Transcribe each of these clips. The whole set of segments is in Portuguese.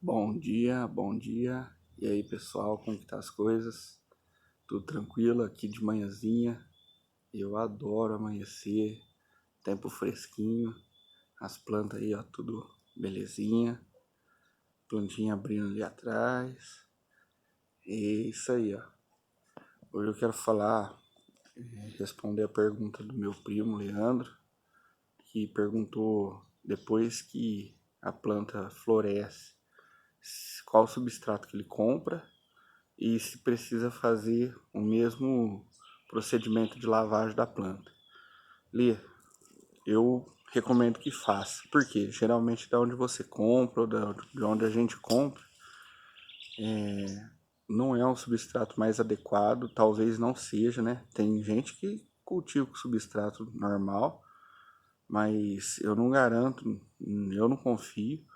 Bom dia, bom dia. E aí, pessoal, como que tá as coisas? Tudo tranquilo aqui de manhãzinha. Eu adoro amanhecer, tempo fresquinho, as plantas aí, ó, tudo belezinha. Plantinha abrindo ali atrás. E isso aí, ó. Hoje eu quero responder a pergunta do meu primo, Leandro, que perguntou depois que a planta floresce, qual o substrato que ele compra e se precisa fazer o mesmo procedimento de lavagem da planta. Lê, eu recomendo que faça, porque geralmente da onde você compra ou de onde a gente compra, não é um substrato mais adequado, talvez não seja, né? Tem gente que cultiva com substrato normal, mas eu não garanto, eu não confio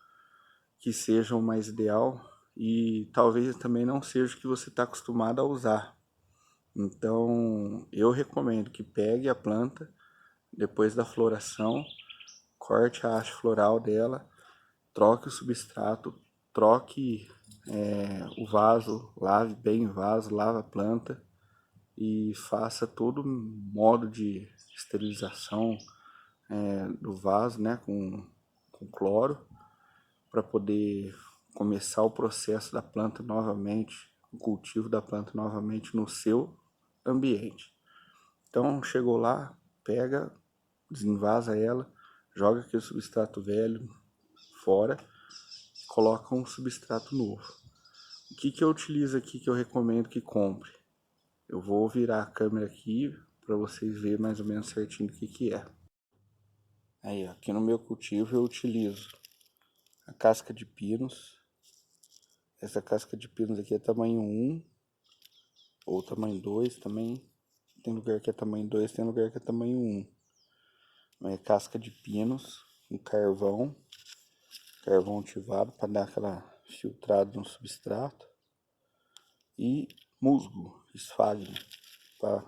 que seja o mais ideal e talvez também não seja o que você está acostumado a usar. Então, eu recomendo que pegue a planta depois da floração, corte a haste floral dela, troque o substrato, troque o vaso, lave bem o vaso, lave a planta e faça todo modo de esterilização do vaso, né, com cloro, para poder começar o processo da planta novamente, o cultivo da planta novamente no seu ambiente. Então, chegou lá, pega, desenvasa ela, joga aquele substrato velho fora, coloca um substrato novo. O que eu utilizo aqui que eu recomendo que compre? Eu vou virar a câmera aqui para vocês verem mais ou menos certinho o que é. Aí, ó, aqui no meu cultivo eu utilizo a casca de pinos. Essa casca de pinos aqui é tamanho 1 ou tamanho 2 também. Tem lugar que é tamanho 2, tem lugar que é tamanho 1. É casca de pinos com carvão ativado para dar aquela filtrada no substrato e musgo, esfagno, para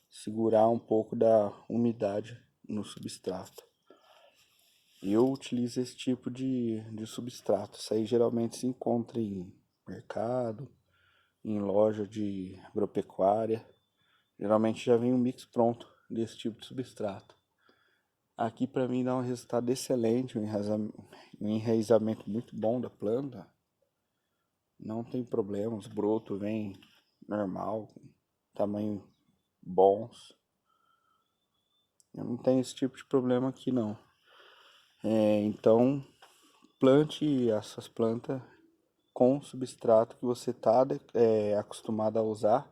segurar um pouco da umidade no substrato. Eu utilizo esse tipo de substrato. Isso aí geralmente se encontra em mercado, em loja de agropecuária. Geralmente já vem um mix pronto desse tipo de substrato. Aqui para mim dá um resultado excelente, um enraizamento muito bom da planta. Não tem problema, os brotos vêm normal, tamanho bons. Eu não tenho esse tipo de problema aqui não. Então plante essas plantas com substrato que você está acostumado a usar.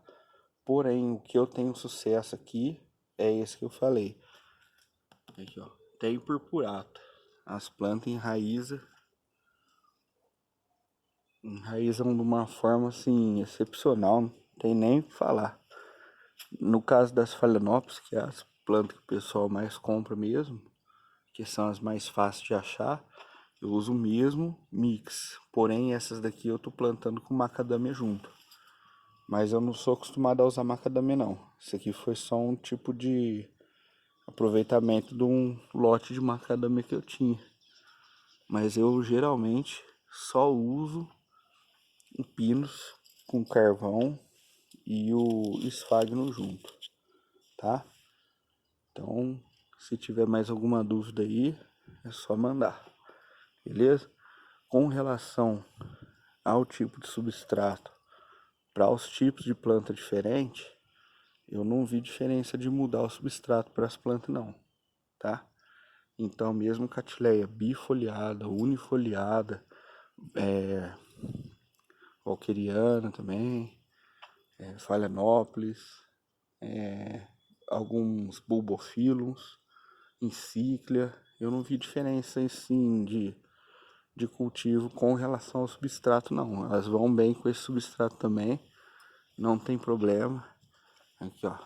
Porém, o que eu tenho sucesso aqui é esse que eu falei. Aqui, ó, tem purpurata. As plantas enraizam de uma forma assim excepcional, não tem nem o que falar. No caso das phalaenopsis, que é as plantas que o pessoal mais compra mesmo, que são as mais fáceis de achar, eu uso o mesmo mix. Porém, essas daqui eu tô plantando com macadâmia junto. Mas eu não sou acostumado a usar macadâmia não. Isso aqui foi só um tipo de aproveitamento de um lote de macadâmia que eu tinha. Mas eu geralmente só uso o pinus com carvão e o esfagno junto, tá? Então, se tiver mais alguma dúvida aí, é só mandar, beleza? Com relação ao tipo de substrato para os tipos de planta diferente, eu não vi diferença de mudar o substrato para as plantas não, tá? Então, mesmo catileia bifoliada, unifoliada, walkeriana também, phalaenopsis, alguns bulbophyllums, encíclia, eu não vi diferença assim de cultivo com relação ao substrato não. Elas vão bem com esse substrato também, não tem problema. Aqui, ó,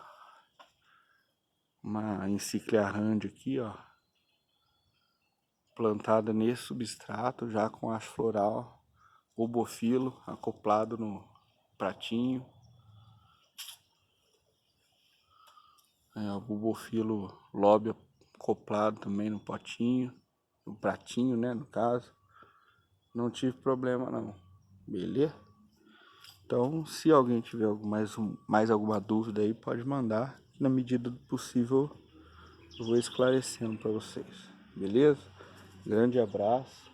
uma encíclia rand aqui, ó, plantada nesse substrato já com haste floral, bulbofilo acoplado no pratinho. O bulbofilo lobe acoplado também no potinho, no pratinho, né, no caso. não tive problema não, beleza? Então, se alguém tiver mais alguma dúvida aí, pode mandar. Na medida do possível, eu vou esclarecendo para vocês, beleza? Grande abraço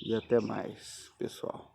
e até mais, pessoal.